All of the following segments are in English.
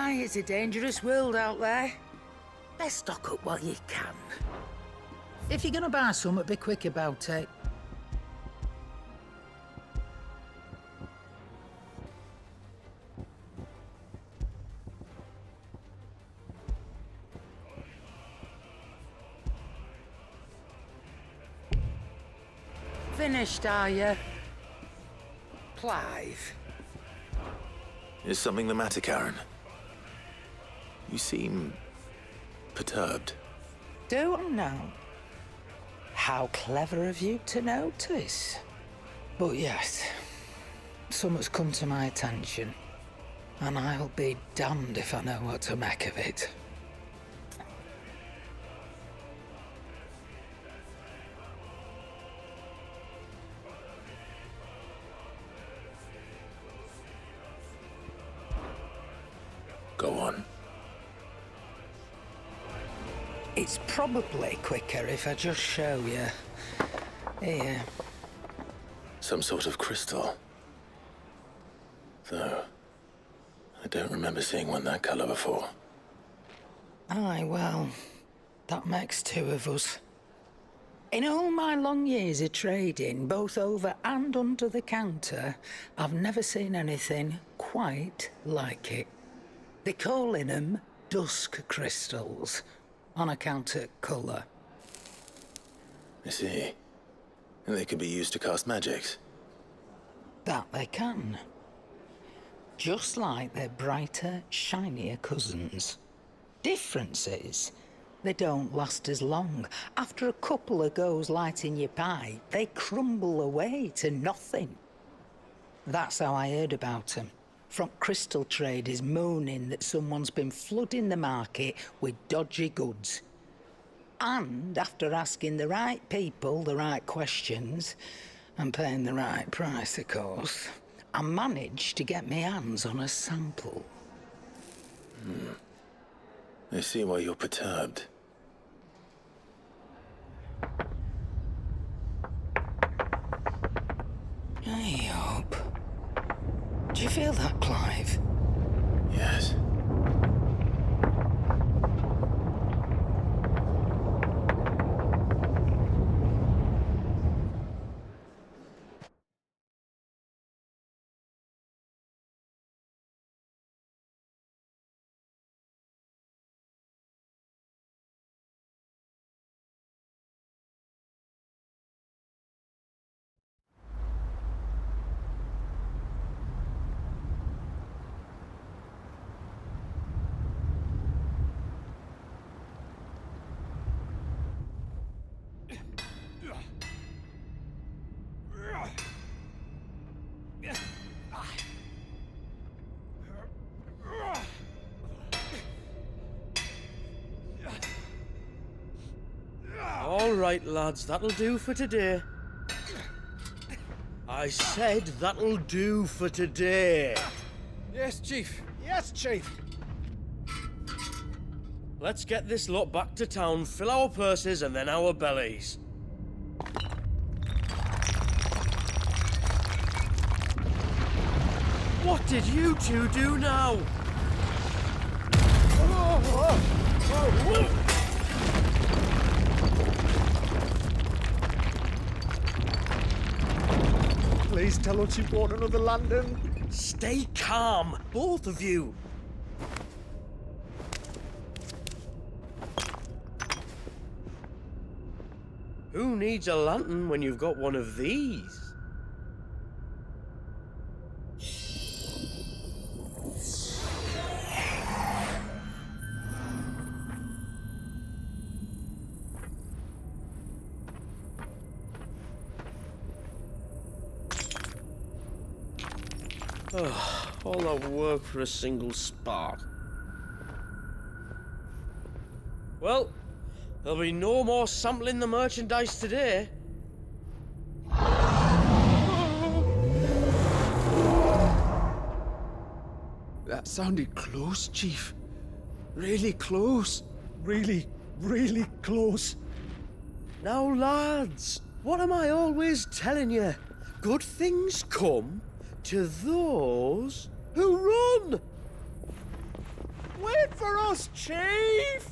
Aye, it's a dangerous world out there. Best stock up while you can. If you're gonna buy something, be quick about it. Finished, are you? Clive. Is something the matter, Karen? You seem perturbed. Do I know? How clever of you to notice. But yes, something's come to my attention, and I'll be damned if I know what to make of it. Go on. It's probably quicker if I just show you. Here. Some sort of crystal. Though, I don't remember seeing one that colour before. Aye, well, that makes two of us. In all my long years of trading, both over and under the counter, I've never seen anything quite like it. They're calling them dusk crystals, on account of colour. I see. And they could be used to cast magics. That they can. Just like their brighter, shinier cousins. Difference is, they don't last as long. After a couple of goes lighting your pie, they crumble away to nothing. That's how I heard about them. From crystal traders moaning that someone's been flooding the market with dodgy goods. And after asking the right people the right questions, and paying the right price, of course, I managed to get my hands on a sample. I see why you're perturbed. I hope. Do you feel that, Clive? Yes. All right, lads, that'll do for today. I said that'll do for today. Yes, Chief. Yes, Chief. Let's get this lot back to town, fill our purses and then our bellies. What did you two do now? Please tell us you bought another lantern. Stay calm, both of you. Who needs a lantern when you've got one of these? Oh, all that work for a single spark. Well, there'll be no more sampling the merchandise today. That sounded close, Chief. Really close. Really, really close. Now, lads, what am I always telling you? Good things come to those who run. Wait for us, Chief!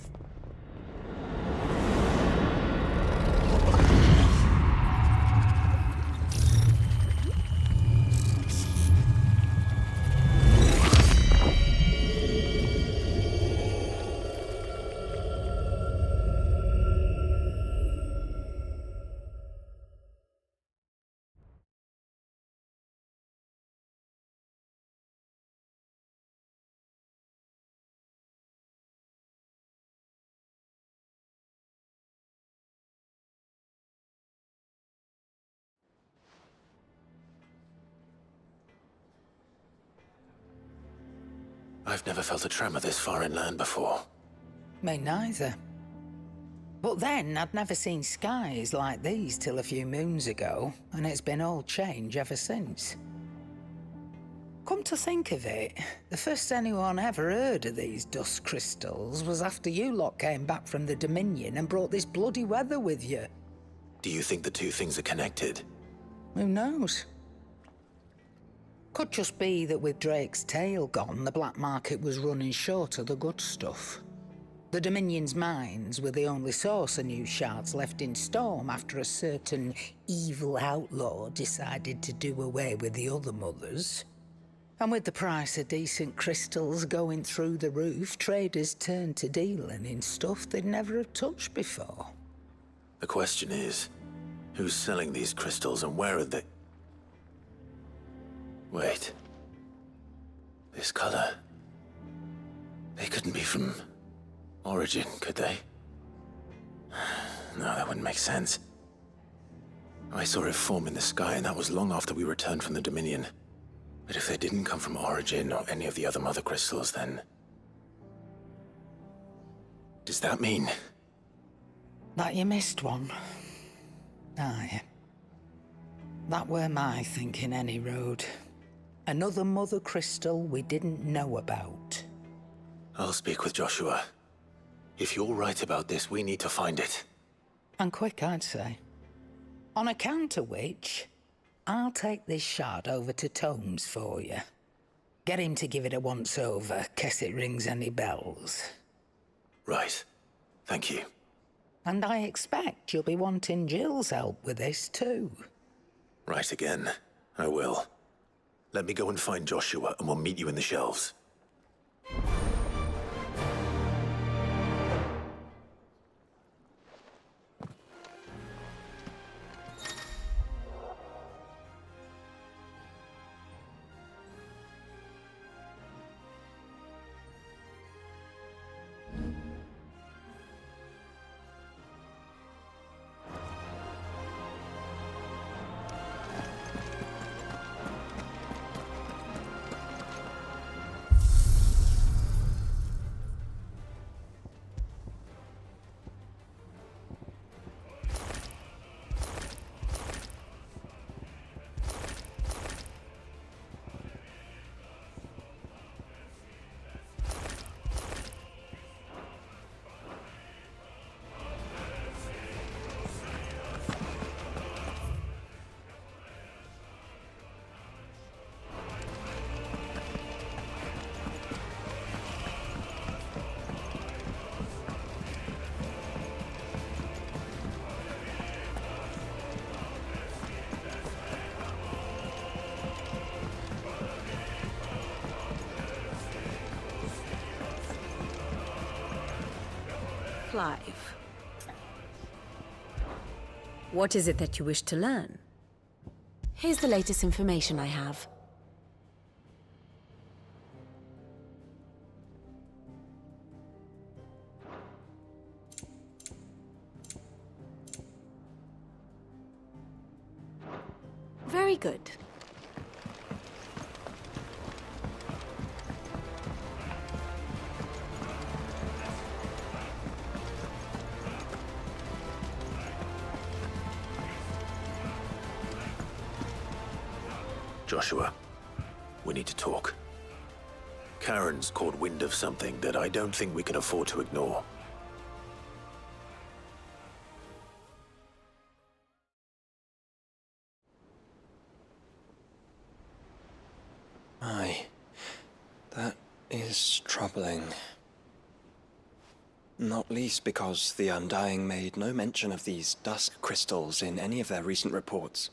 I've never felt a tremor this far inland before. Me neither. But then, I'd never seen skies like these till a few moons ago, and it's been all change ever since. Come to think of it, the first anyone ever heard of these dust crystals was after you lot came back from the Dominion and brought this bloody weather with you. Do you think the two things are connected? Who knows? Could just be that with Drake's tail gone, the black market was running short of the good stuff. The Dominion's mines were the only source of new shards left in Storm after a certain evil outlaw decided to do away with the other mothers. And with the price of decent crystals going through the roof, traders turned to dealing in stuff they'd never have touched before. The question is, who's selling these crystals and where are they? Wait. This color. They couldn't be from Origin, could they? No, that wouldn't make sense. I saw it form in the sky, and that was long after we returned from the Dominion. But if they didn't come from Origin or any of the other mother crystals, then... does that mean... That you missed one? Aye. That were my thinking any road. Another mother crystal we didn't know about. I'll speak with Joshua. If you're right about this, we need to find it. And quick, I'd say. On account of which, I'll take this shard over to Tomes for you. Get him to give it a once-over, case it rings any bells. Right. Thank you. And I expect you'll be wanting Jill's help with this too. Right again. I will. Let me go and find Joshua, and we'll meet you in the shelves. Clive. What is it that you wish to learn? Here's the latest information I have. Very good. Joshua, we need to talk. Karen's caught wind of something that I don't think we can afford to ignore. Aye. That is troubling. Not least because the Undying made no mention of these dusk crystals in any of their recent reports.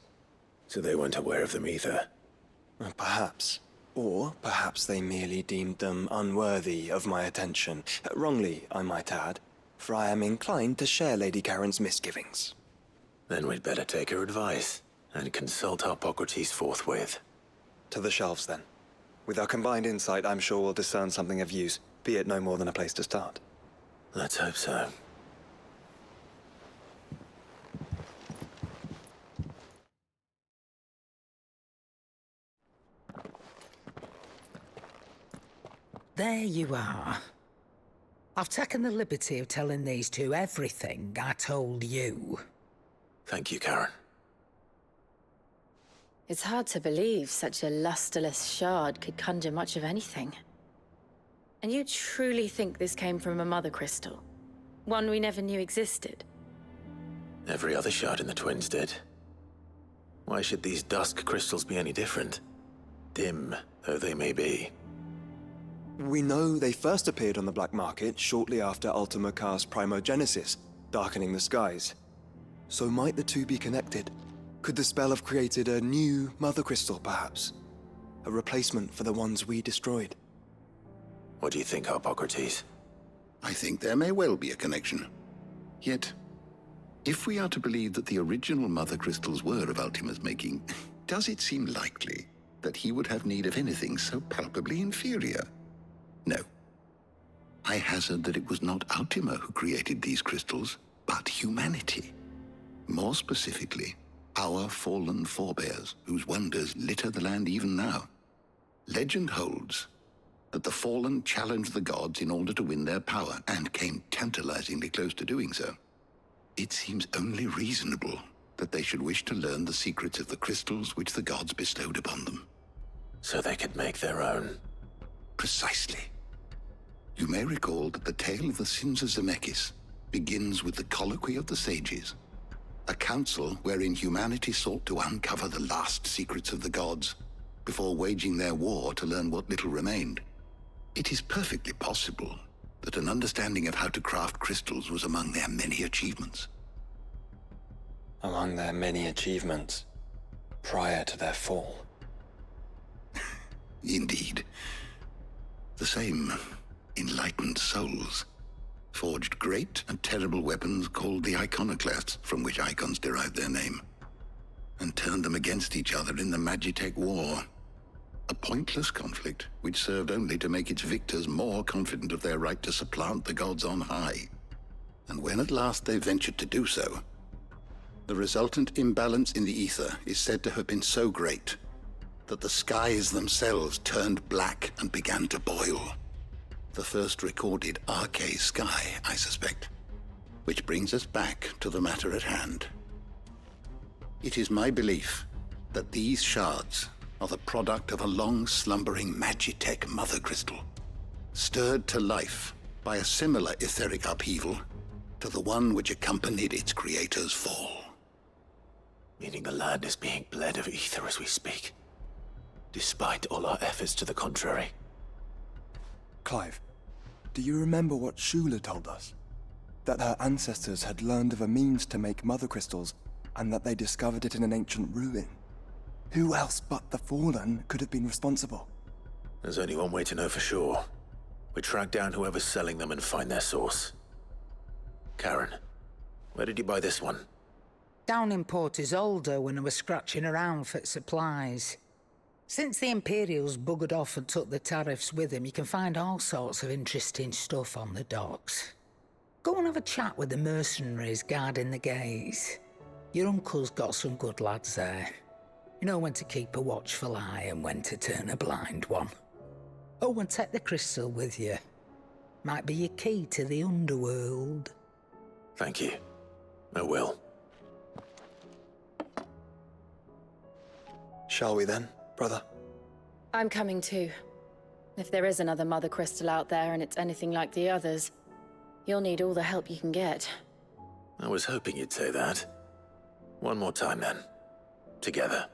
So they weren't aware of them either. Perhaps. Or perhaps they merely deemed them unworthy of my attention. Wrongly, I might add, for I am inclined to share Lady Karen's misgivings. Then we'd better take her advice and consult Hippocrates forthwith. To the shelves, then. With our combined insight, I'm sure we'll discern something of use, be it no more than a place to start. Let's hope so. There you are. I've taken the liberty of telling these two everything I told you. Thank you, Karen. It's hard to believe such a lusterless shard could conjure much of anything. And you truly think this came from a mother crystal? One we never knew existed? Every other shard in the Twins did. Why should these dusk crystals be any different? Dim though they may be. We know they first appeared on the black market shortly after Ultima cast Primogenesis, darkening the skies. So might the two be connected? Could the spell have created a new mother crystal, perhaps? A replacement for the ones we destroyed? What do you think, Hippocrates? I think there may well be a connection. Yet, if we are to believe that the original mother crystals were of Ultima's making, does it seem likely that he would have need of anything so palpably inferior? No. I hazard that it was not Ultima who created these crystals, but humanity. More specifically, our fallen forebears, whose wonders litter the land even now. Legend holds that the fallen challenged the gods in order to win their power, and came tantalizingly close to doing so. It seems only reasonable that they should wish to learn the secrets of the crystals which the gods bestowed upon them. So they could make their own. Precisely. You may recall that the tale of the sins of Zemeckis begins with the Colloquy of the Sages, a council wherein humanity sought to uncover the last secrets of the gods before waging their war to learn what little remained. It is perfectly possible that an understanding of how to craft crystals was among their many achievements. Among their many achievements, prior to their fall. Indeed. The same enlightened souls forged great and terrible weapons called the iconoclasts, from which icons derived their name, and turned them against each other in the Magitech War. A pointless conflict which served only to make its victors more confident of their right to supplant the gods on high. And when at last they ventured to do so, the resultant imbalance in the ether is said to have been so great that the skies themselves turned black and began to boil. The first recorded Arcade sky, I suspect. Which brings us back to the matter at hand. It is my belief that these shards are the product of a long-slumbering Magitech mother crystal, stirred to life by a similar etheric upheaval to the one which accompanied its creator's fall. Meaning the land is being bled of ether as we speak, despite all our efforts to the contrary. Clive, do you remember what Shula told us? That her ancestors had learned of a means to make mother crystals, and that they discovered it in an ancient ruin. Who else but the Fallen could have been responsible? There's only one way to know for sure. We track down whoever's selling them and find their source. Karen, where did you buy this one? Down in Port Isolde when I was scratching around for supplies. Since the Imperials buggered off and took the tariffs with them, you can find all sorts of interesting stuff on the docks. Go and have a chat with the mercenaries guarding the gates. Your uncle's got some good lads there. You know when to keep a watchful eye and when to turn a blind one. Oh, and take the crystal with you. Might be your key to the underworld. Thank you. I will. Shall we then, brother? I'm coming too. If there is another mother crystal out there and it's anything like the others, you'll need all the help you can get. I was hoping you'd say that. One more time then. Together.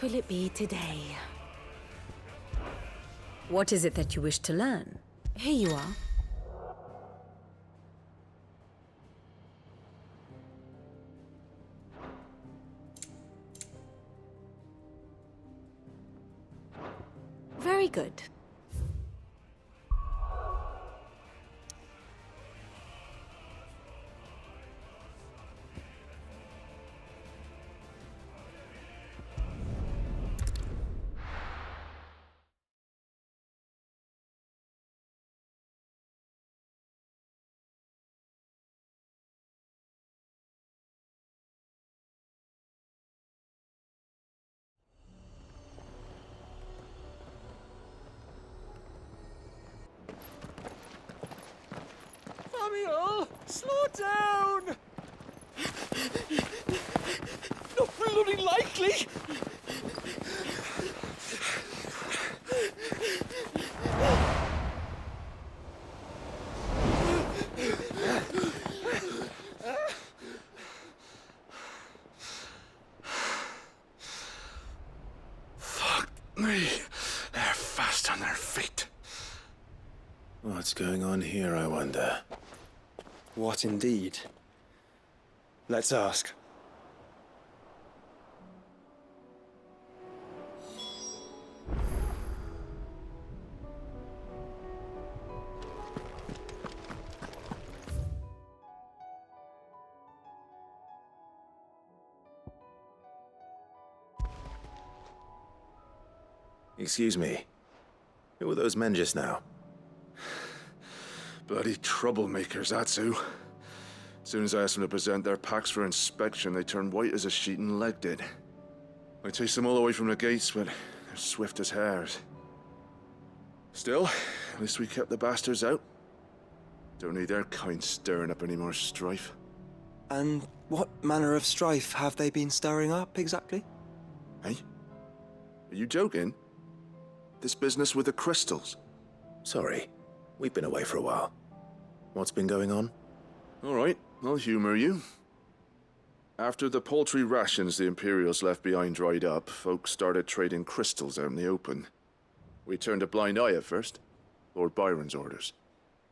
What will it be today? What is it that you wish to learn? Here you are. Very good. Samuel, slow down! Not bloody likely! Fuck me. They're fast on their feet. What's going on here, I wonder? What indeed? Let's ask. Excuse me. Who were those men just now? Bloody troublemakers, that's who. As soon as I asked them to present their packs for inspection, they turned white as a sheet and legged it. I chased them all away from the gates, but they're swift as hares. Still, at least we kept the bastards out. Don't need their kind stirring up any more strife. And what manner of strife have they been stirring up, exactly? Hey? Are you joking? This business with the crystals? Sorry, we've been away for a while. What's been going on? All right, I'll humor you. After the paltry rations the Imperials left behind dried up, folks started trading crystals out in the open. We turned a blind eye at first. Lord Byron's orders.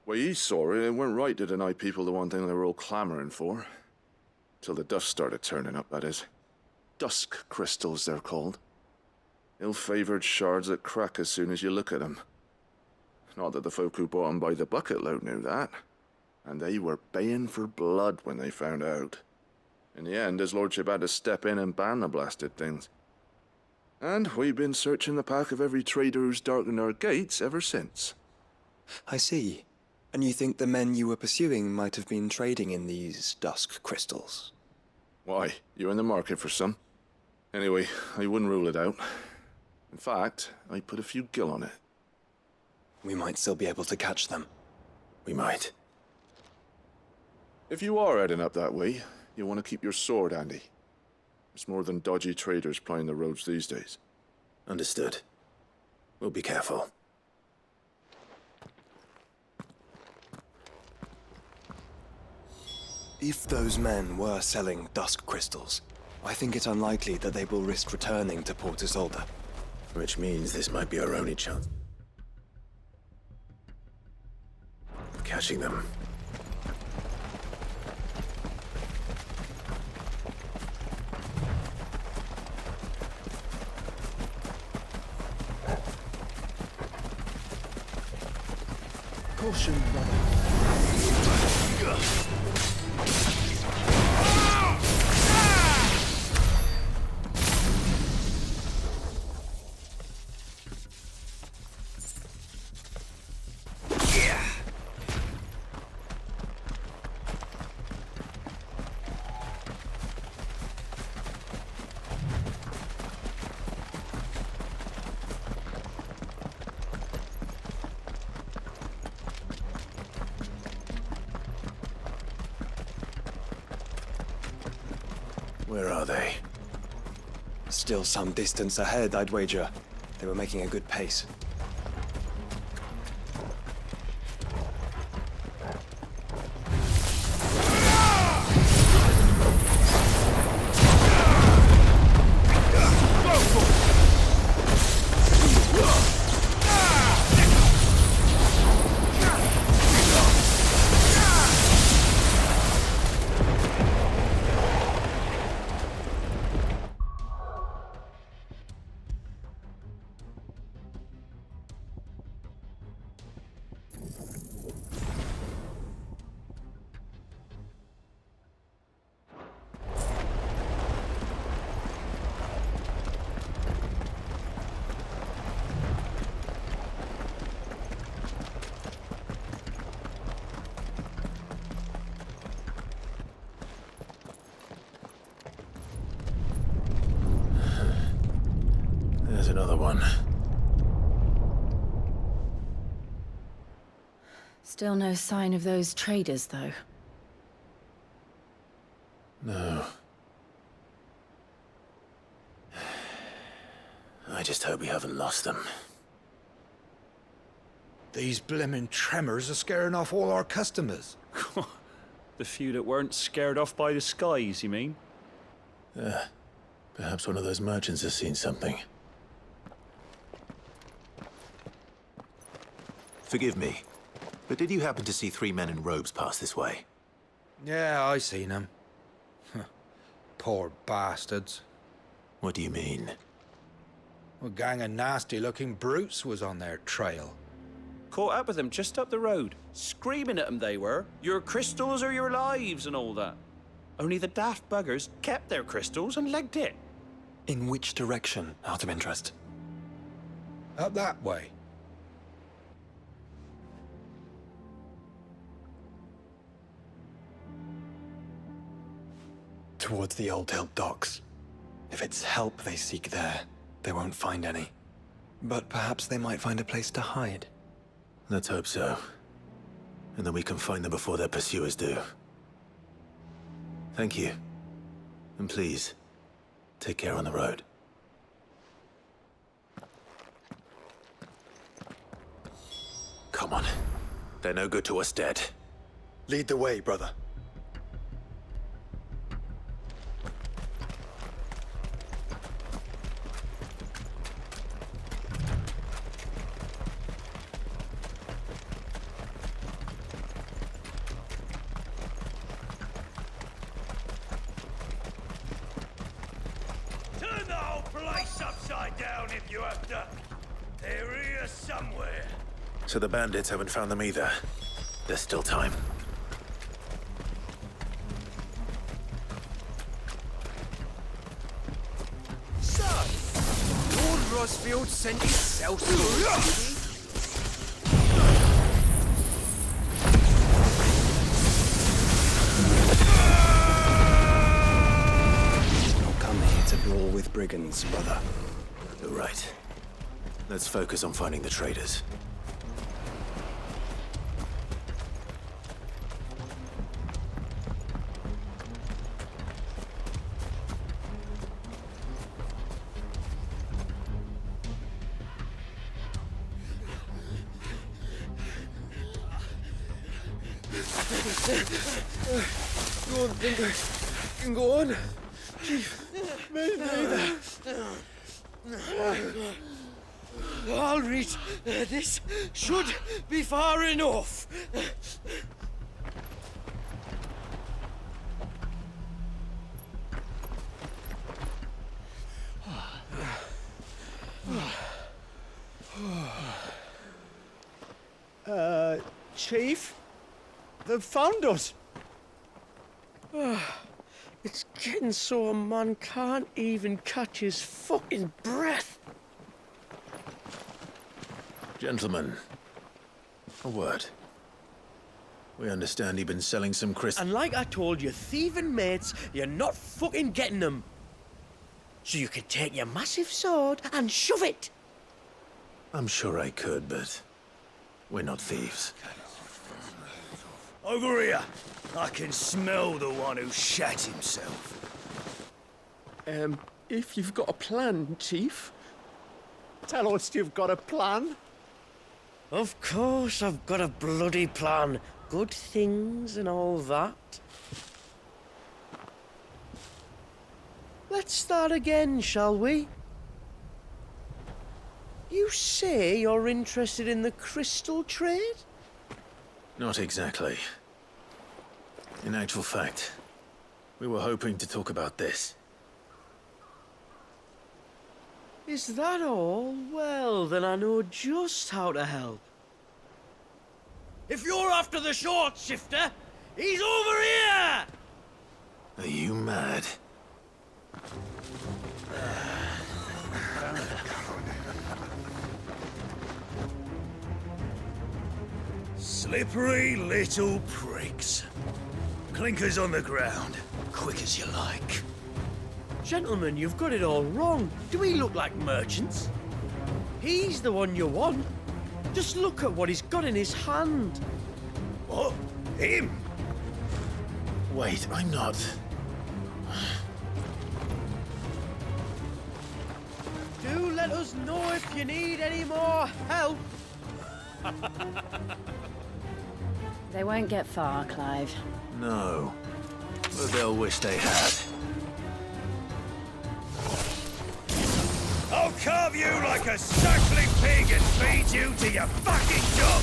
Way he saw it, it weren't right to deny people the one thing they were all clamoring for. Till the dust started turning up, that is. Dusk crystals, they're called. Ill-favored shards that crack as soon as you look at them. Not that the folk who bought them by the bucket load knew that. And they were baying for blood when they found out. In the end, his lordship had to step in and ban the blasted things. And we've been searching the pack of every trader who's darkened our gates ever since. I see. And you think the men you were pursuing might have been trading in these dusk crystals? Why? You're in the market for some. Anyway, I wouldn't rule it out. In fact, I put a few gil on it. We might still be able to catch them. We might. If you are heading up that way, you'll want to keep your sword handy. There's more than dodgy traders plying the roads these days. Understood. We'll be careful. If those men were selling dusk crystals, I think it unlikely that they will risk returning to Port Isolde. Which means this might be our only chance of catching them. Caution, brother. Where are they? Still some distance ahead, I'd wager. They were making a good pace. another one. Still no sign of those traders, though. No. I just hope we haven't lost them. These blimmin' tremors are scaring off all our customers. The few that weren't scared off by the skies, you mean? Perhaps one of those merchants has seen something. Forgive me, but did you happen to see 3 men in robes pass this way? Yeah, I seen them. Poor bastards. What do you mean? A gang of nasty-looking brutes was on their trail. Caught up with them just up the road. Screaming at them they were. Your crystals are your lives and all that. Only the daft buggers kept their crystals and legged it. In which direction, out of interest? Up that way. Towards the Old Hill docks. If it's help they seek there, they won't find any. But perhaps they might find a place to hide. Let's hope so. And then we can find them before their pursuers do. Thank you. And please, take care on the road. Come on. They're no good to us dead. Lead the way, brother. So the bandits haven't found them either. There's still time. So, Lord Rosfield sent his sellsword. Don't come here to brawl with brigands, brother. You're right. Let's focus on finding the traders. You don't think I can go on? Chief, me neither. I'll reach. This should be far enough. Chief? They've found us. It's getting so a man can't even catch his fucking breath. Gentlemen, a word. We understand you've been selling some crystals. And like I told you, thieving mates, you're not fucking getting them. So you could take your massive sword and shove it. I'm sure I could, but we're not thieves. Over here. I can smell the one who shat himself. If you've got a plan, Chief. Tell us you've got a plan. Of course I've got a bloody plan. Good things and all that. Let's start again, shall we? You say you're interested in the crystal trade? Not exactly. In actual fact, we were hoping to talk about this. Is that all? Well, then I know just how to help. If you're after the short shifter, he's over here! Are you mad? Slippery little pricks. Clinkers on the ground, quick as you like. Gentlemen, you've got it all wrong. Do we look like merchants? He's the one you want. Just look at what he's got in his hand. What? Him? Wait, I'm not. Do let us know if you need any more help. They won't get far, Clive. No. But they'll wish they had. I'll carve you like a suckling pig and feed you to your fucking job!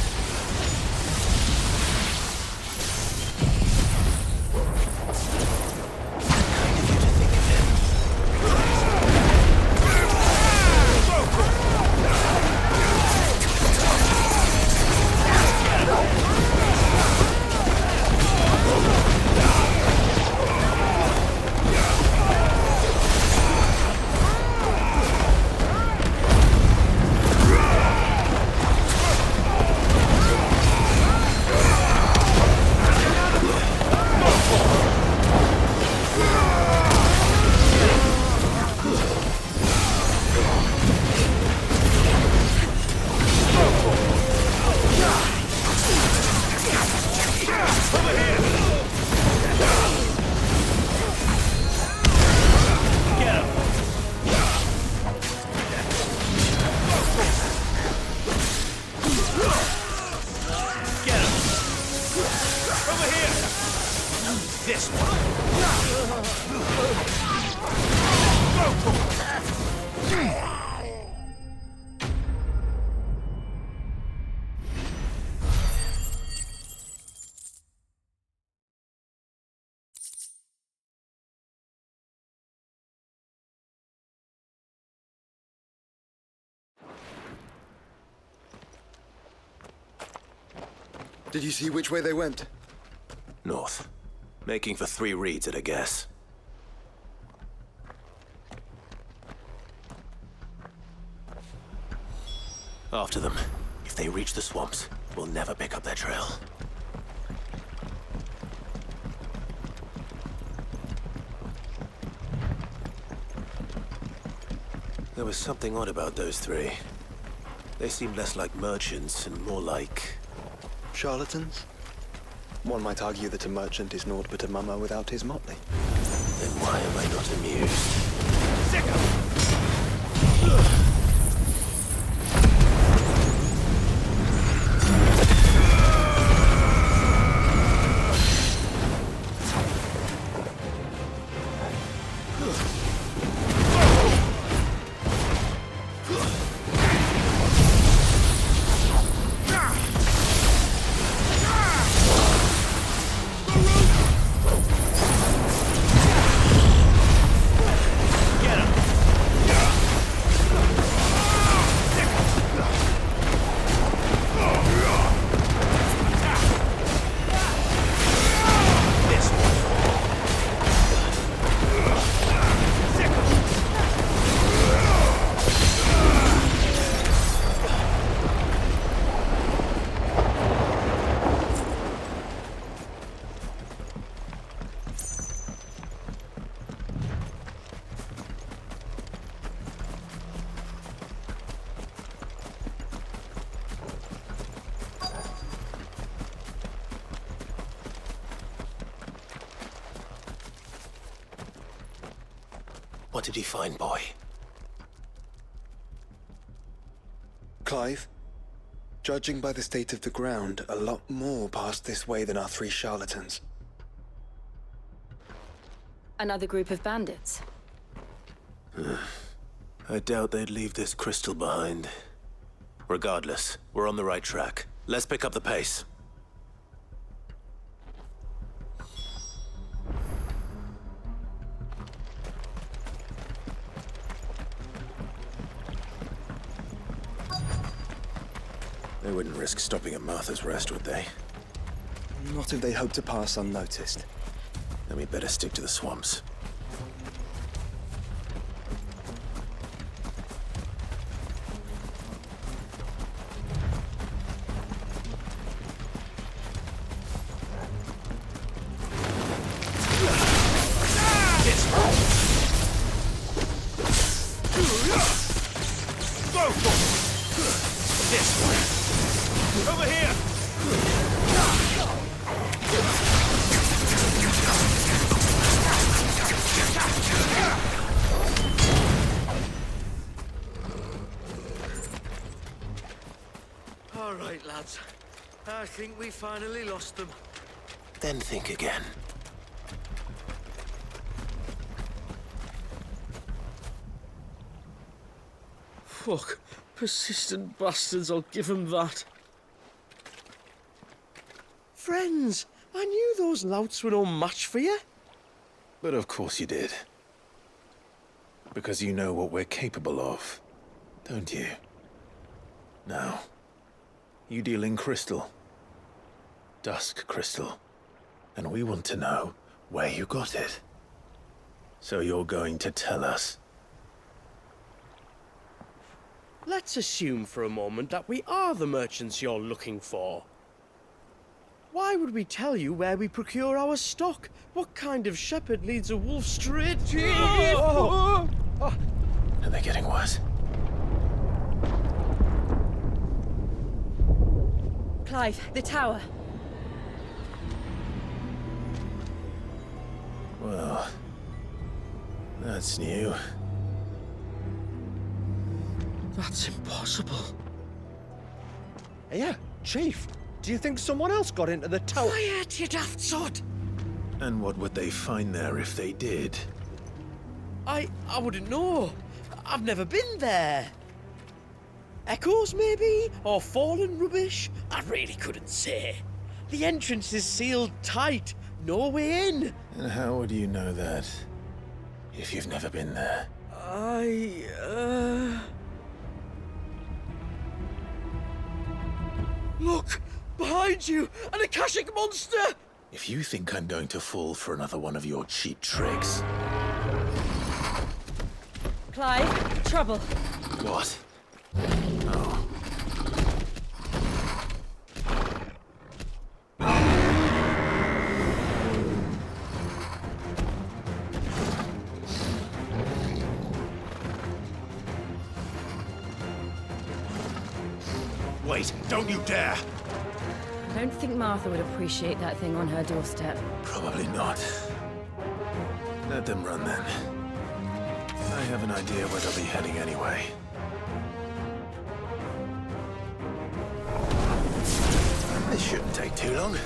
Did you see which way they went? North. Making for 3 reads at a guess. After them. If they reach the swamps, we'll never pick up their trail. There was something odd about those 3. They seemed less like merchants and more like... charlatans? One might argue that a merchant is naught but a mummer without his motley. Then why am I not amused? What did he find, boy? Clive, judging by the state of the ground, a lot more passed this way than our 3 charlatans. Another group of bandits. I doubt they'd leave this crystal behind. Regardless, we're on the right track. Let's pick up the pace. They wouldn't risk stopping at Martha's Rest, would they? Not if they hope to pass unnoticed. Then we better stick to the swamps. Go for it! think we finally lost them. Then think again. Fuck. Persistent bastards, I'll give them that. Friends, I knew those louts were no match for you. But of course you did. Because you know what we're capable of, don't you? Now, you deal in crystal. Dusk crystal. And we want to know where you got it. So you're going to tell us. Let's assume for a moment that we are the merchants you're looking for. Why would we tell you where we procure our stock? What kind of shepherd leads a wolf straight to... Are they getting worse? Clive, the tower. Well, that's new. That's impossible. Yeah, Chief. Do you think someone else got into the tower? Quiet, you daft sod! And what would they find there if they did? I wouldn't know. I've never been there. Echoes, maybe? Or fallen rubbish? I really couldn't say. The entrance is sealed tight. No way in. And how would you know that, if you've never been there? Look! Behind you! An Akashic monster! If you think I'm going to fall for another one of your cheap tricks... Clive, trouble. What? Oh. Wait, don't you dare! I don't think Martha would appreciate that thing on her doorstep. Probably not. Let them run then. I have an idea where they'll be heading anyway. This shouldn't take too long.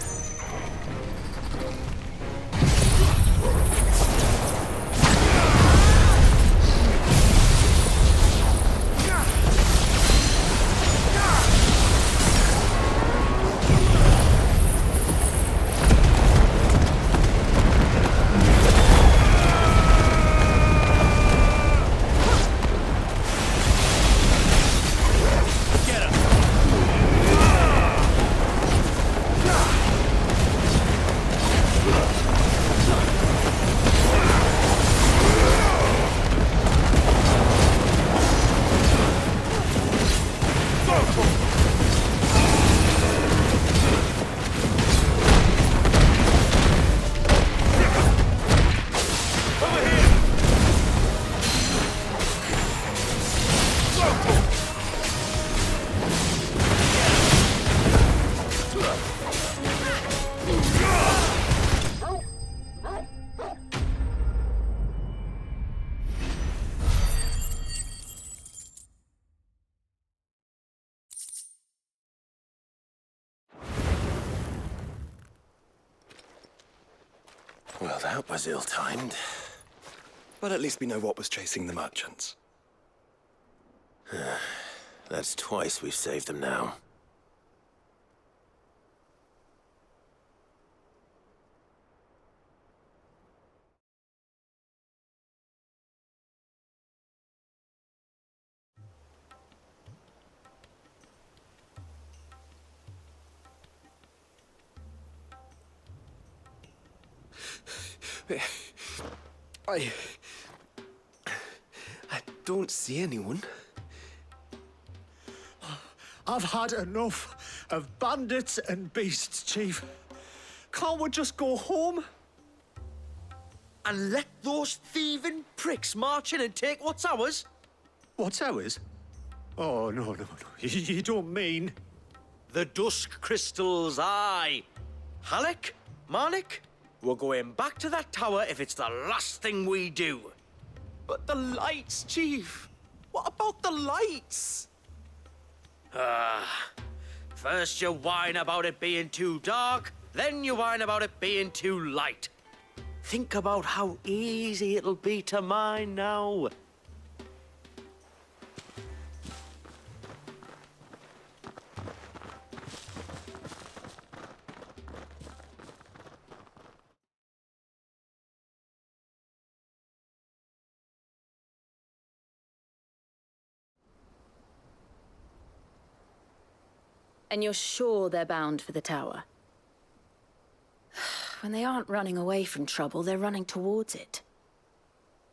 Well, that was ill-timed. But at least we know what was chasing the merchants. That's twice we've saved them now. I don't see anyone. I've had enough of bandits and beasts, Chief. Can't we just go home? And let those thieving pricks march in and take what's ours? What's ours? Oh, no. You don't mean... The dusk crystals, aye. Halleck, Marnik, we're going back to that tower if it's the last thing we do. But the lights, Chief. What about the lights? First you whine about it being too dark, then you whine about it being too light. Think about how easy it'll be to mine now. And you're sure they're bound for the tower? When they aren't running away from trouble, they're running towards it.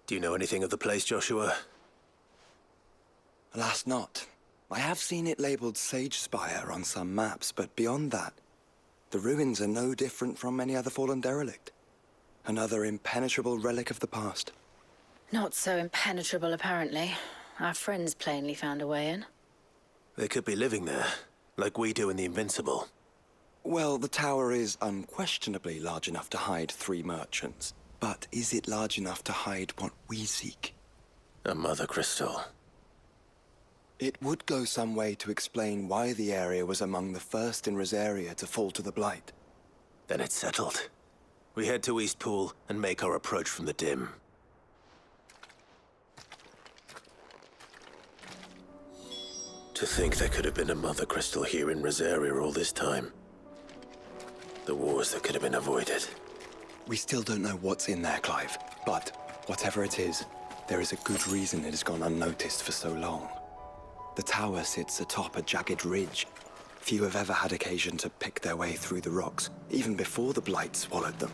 Do you know anything of the place, Joshua? Alas, not. I have seen it labeled Sage Spire on some maps, but beyond that, the ruins are no different from any other fallen derelict. Another impenetrable relic of the past. Not so impenetrable, apparently. Our friends plainly found a way in. They could be living there, like we do in The Invincible. Well, the tower is unquestionably large enough to hide 3 merchants. But is it large enough to hide what we seek? A mother crystal. It would go some way to explain why the area was among the first in Rosaria to fall to the Blight. Then it's settled. We head to Eastpool and make our approach from the dim. To think there could have been a mother crystal here in Rosaria all this time. The wars that could have been avoided. We still don't know what's in there, Clive. But whatever it is, there is a good reason it has gone unnoticed for so long. The tower sits atop a jagged ridge. Few have ever had occasion to pick their way through the rocks, even before the Blight swallowed them.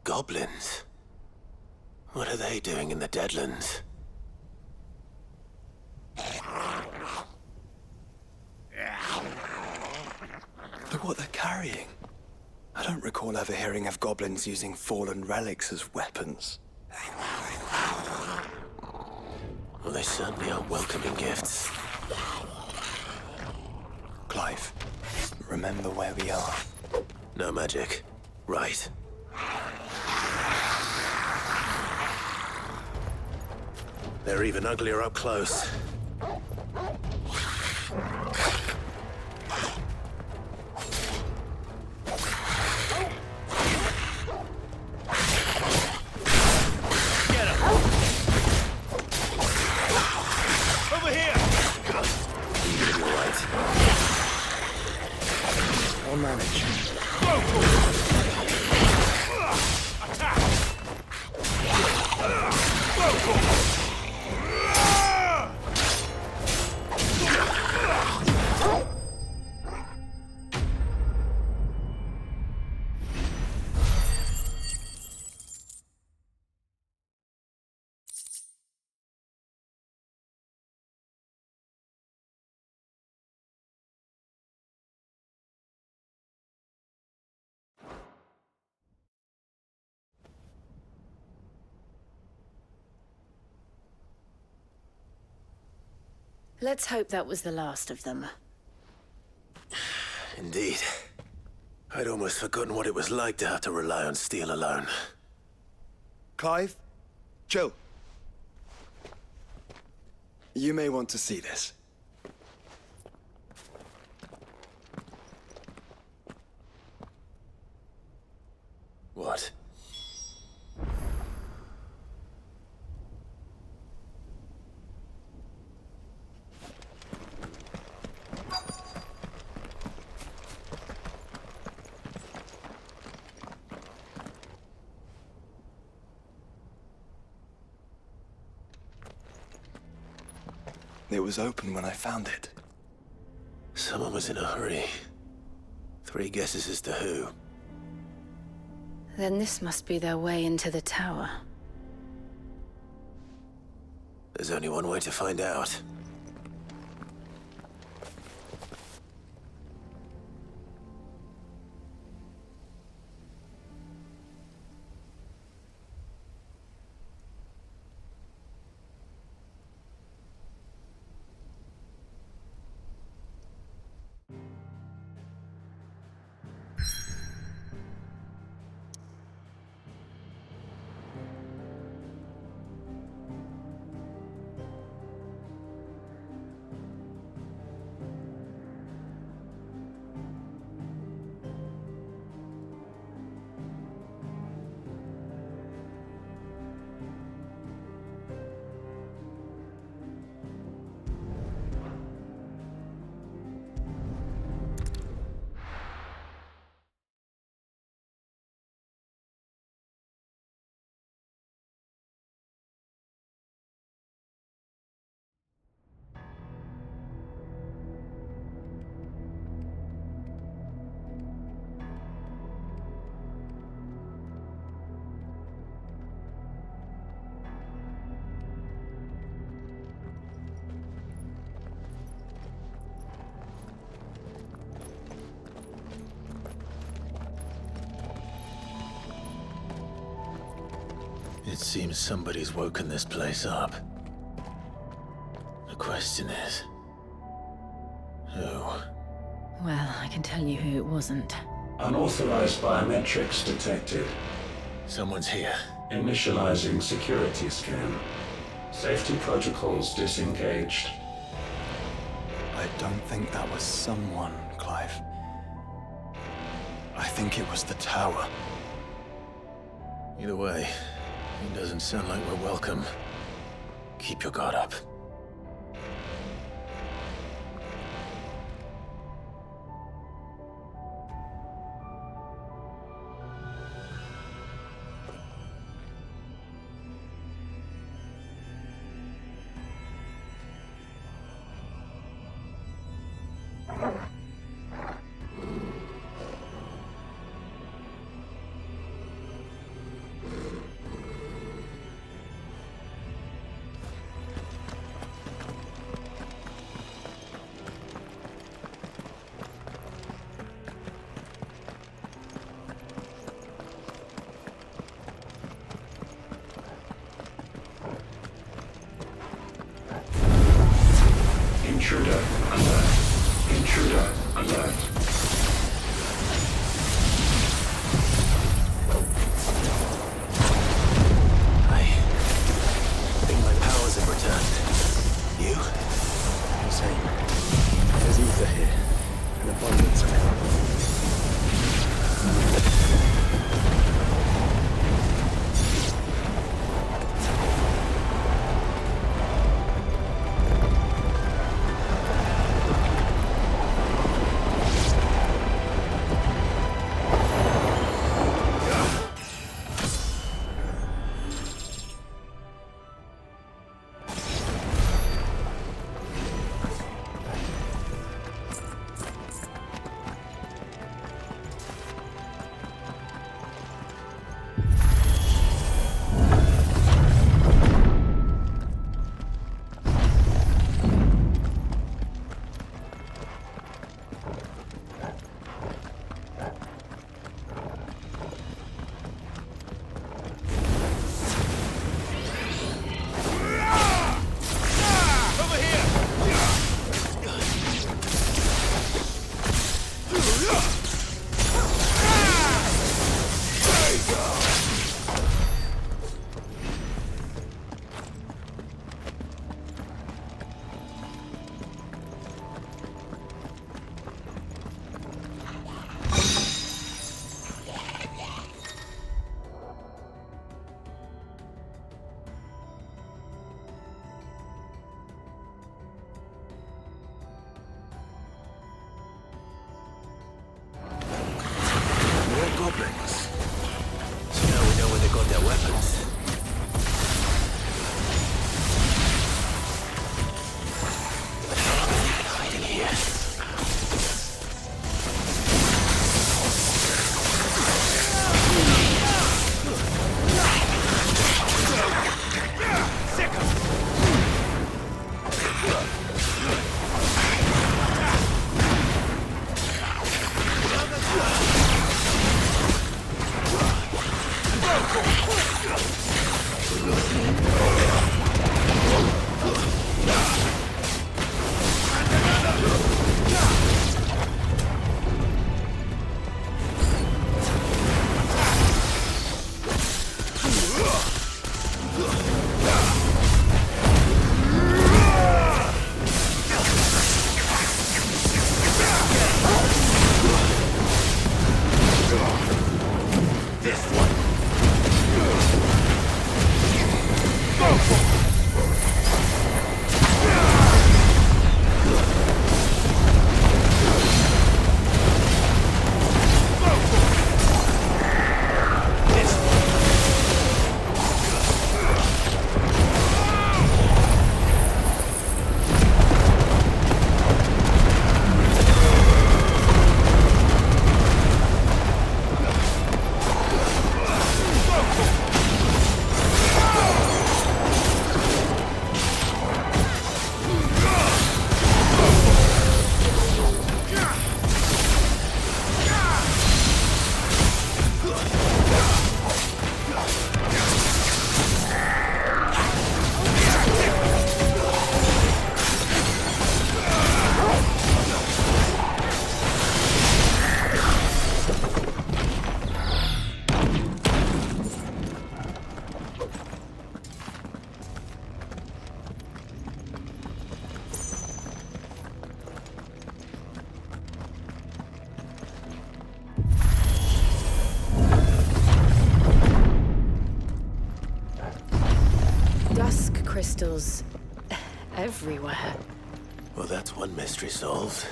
Goblins? What are they doing in the Deadlands? Look what they're carrying. I don't recall ever hearing of goblins using fallen relics as weapons. Well, they certainly aren't welcoming gifts. Clive, remember where we are. No magic. Right. They're even uglier up close. I'll manage. Let's hope that was the last of them. Indeed. I'd almost forgotten what it was like to have to rely on steel alone. Clive? Joe. You may want to see this. What? It was open when I found it. Someone was in a hurry. 3 guesses as to who. Then this must be their way into the tower. There's only one way to find out. It seems somebody's woken this place up. The question is... who? Well, I can tell you who it wasn't. Unauthorized biometrics detected. Someone's here. Initializing security scan. Safety protocols disengaged. I don't think that was someone, Clive. I think it was the tower. Either way, it doesn't sound like we're welcome. Keep your guard up. Intruder alert. Intruder alert. I think my powers have returned. You? Same. There's ether here. An abundance of it. Crystals everywhere. Well, that's one mystery solved.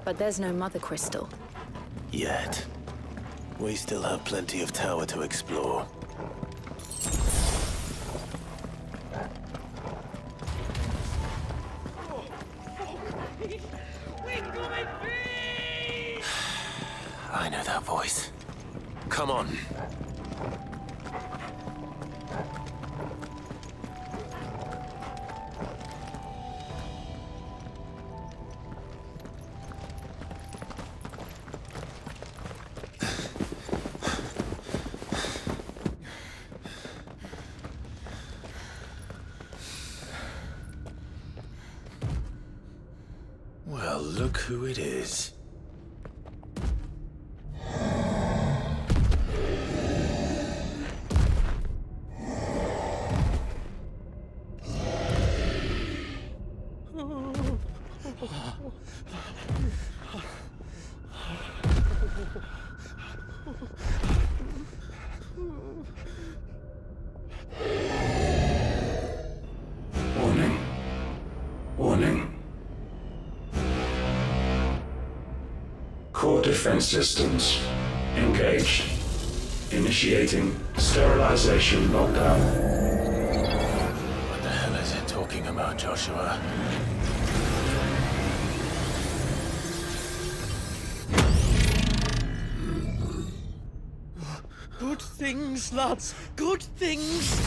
But there's no mother crystal. Yet. We still have plenty of tower to explore. I know that voice. Come on. Well, look who it is. Warning. Warning. Core defense systems engaged. Initiating sterilization lockdown. What the hell is it talking about, Joshua? Good things, lads. Good things.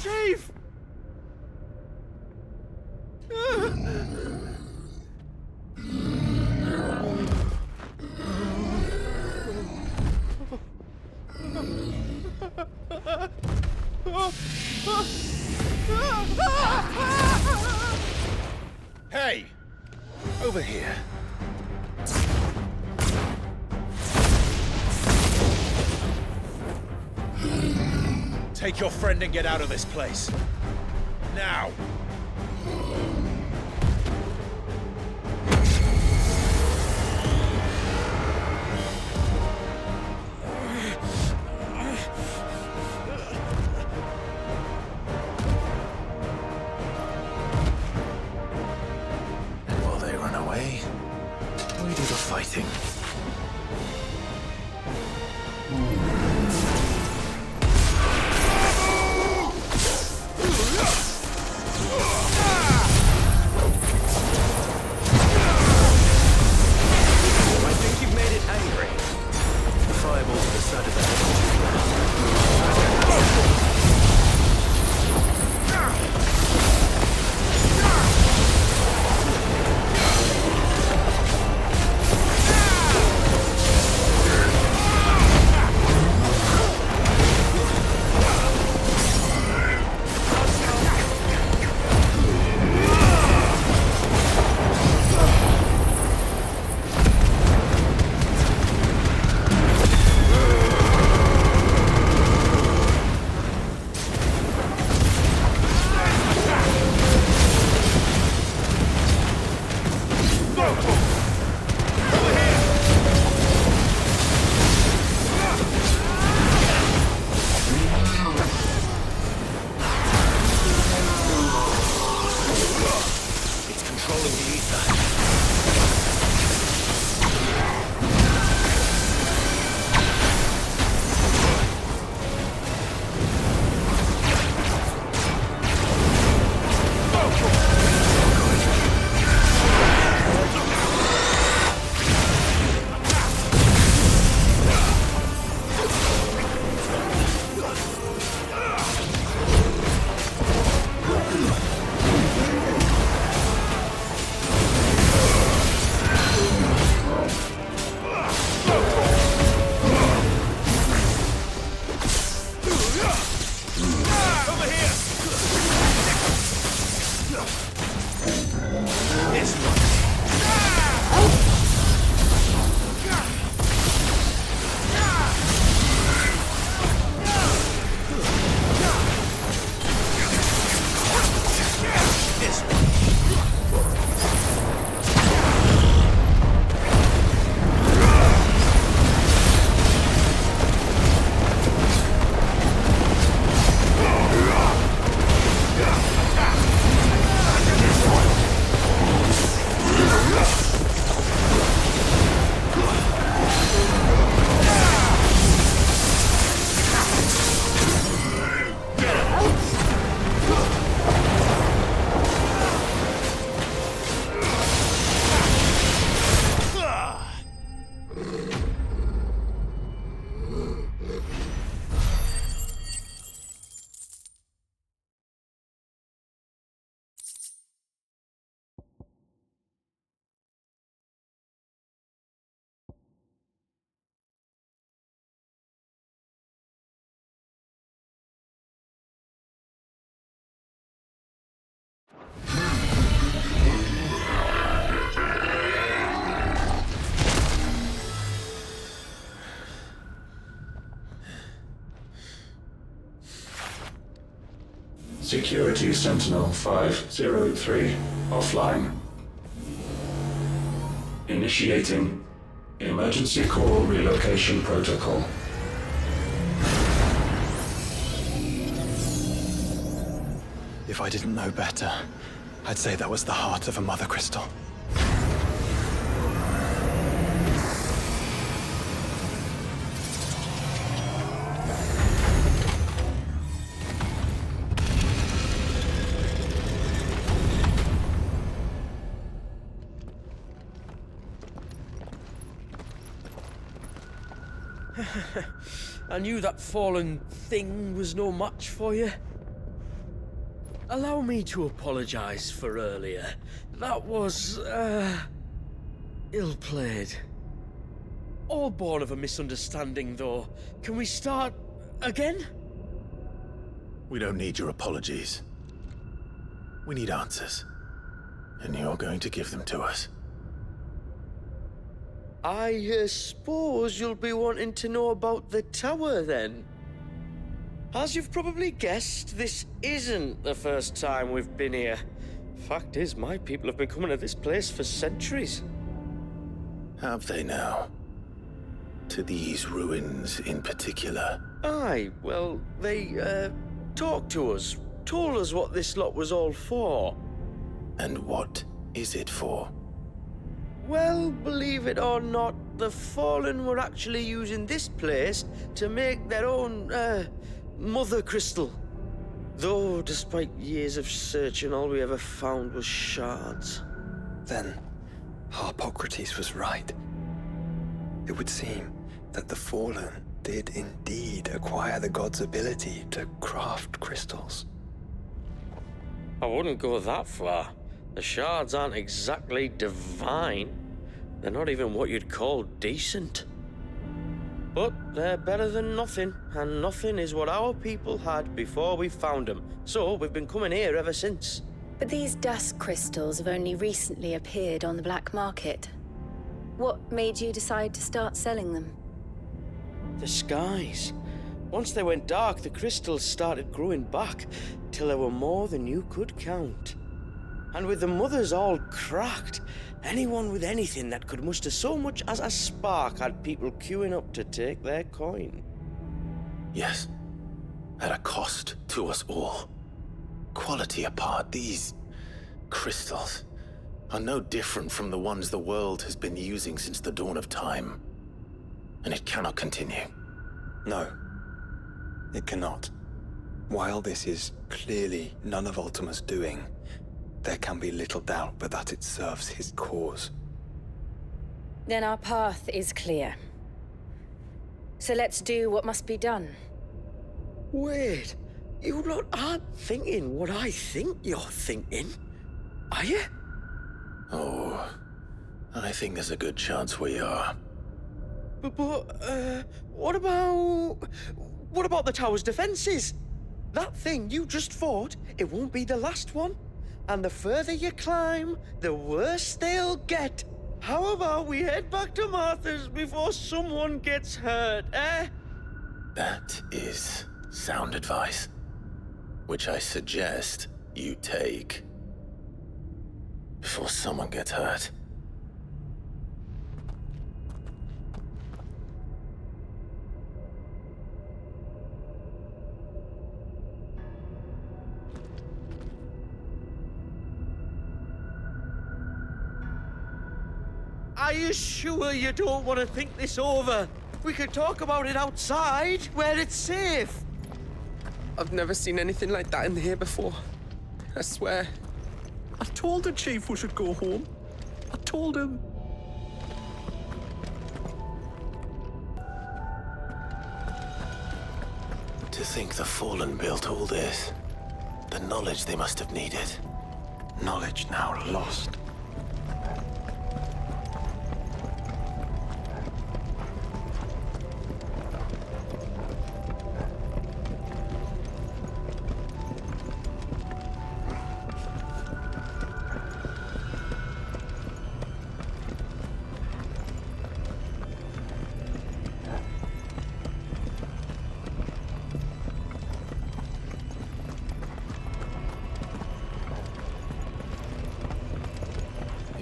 Chief! Hey! Over here. Take your friend and get out of this place. Now! And while they run away, we do the fighting. I think you've made it angry. The fireball to the side of the head. Security Sentinel 503 offline. Initiating Emergency Call Relocation Protocol. If I didn't know better, I'd say that was the heart of a mother crystal. I knew that fallen thing was no match for you. Allow me to apologize for earlier. That was, ill-played. All born of a misunderstanding, though. Can we start again? We don't need your apologies. We need answers. And you're going to give them to us. I suppose you'll be wanting to know about the tower, then? As you've probably guessed, this isn't the first time we've been here. Fact is, my people have been coming to this place for centuries. Have they now? To these ruins in particular? Aye, well, they, talked to us, told us what this lot was all for. And what is it for? Well, believe it or not, the Fallen were actually using this place to make their own, mother crystal. Though, despite years of searching, all we ever found was shards. Then, Harpocrates was right. It would seem that the Fallen did indeed acquire the god's ability to craft crystals. I wouldn't go that far. The shards aren't exactly divine. They're not even what you'd call decent. But they're better than nothing, and nothing is what our people had before we found them. So we've been coming here ever since. But these dust crystals have only recently appeared on the black market. What made you decide to start selling them? The skies. Once they went dark, the crystals started growing back, till there were more than you could count. And with the mothers all cracked, anyone with anything that could muster so much as a spark had people queuing up to take their coin. Yes, at a cost to us all. Quality apart, these crystals are no different from the ones the world has been using since the dawn of time. And it cannot continue. No, it cannot. While this is clearly none of Ultima's doing, there can be little doubt but that it serves his cause. Then our path is clear. So let's do what must be done. Wait, you lot aren't thinking what I think you're thinking, are you? Oh, I think there's a good chance we are. But what about the tower's defenses? That thing you just fought, it won't be the last one. And the further you climb, the worse they'll get. How about we head back to Martha's before someone gets hurt, eh? That is sound advice, which I suggest you take before someone gets hurt. Are you sure you don't want to think this over? We could talk about it outside, where it's safe. I've never seen anything like that in here before. I swear. I told the Chief we should go home. I told him. To think the Fallen built all this. The knowledge they must have needed. Knowledge now lost.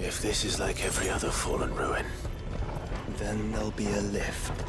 If this is like every other fallen ruin, Then there'll be a lift.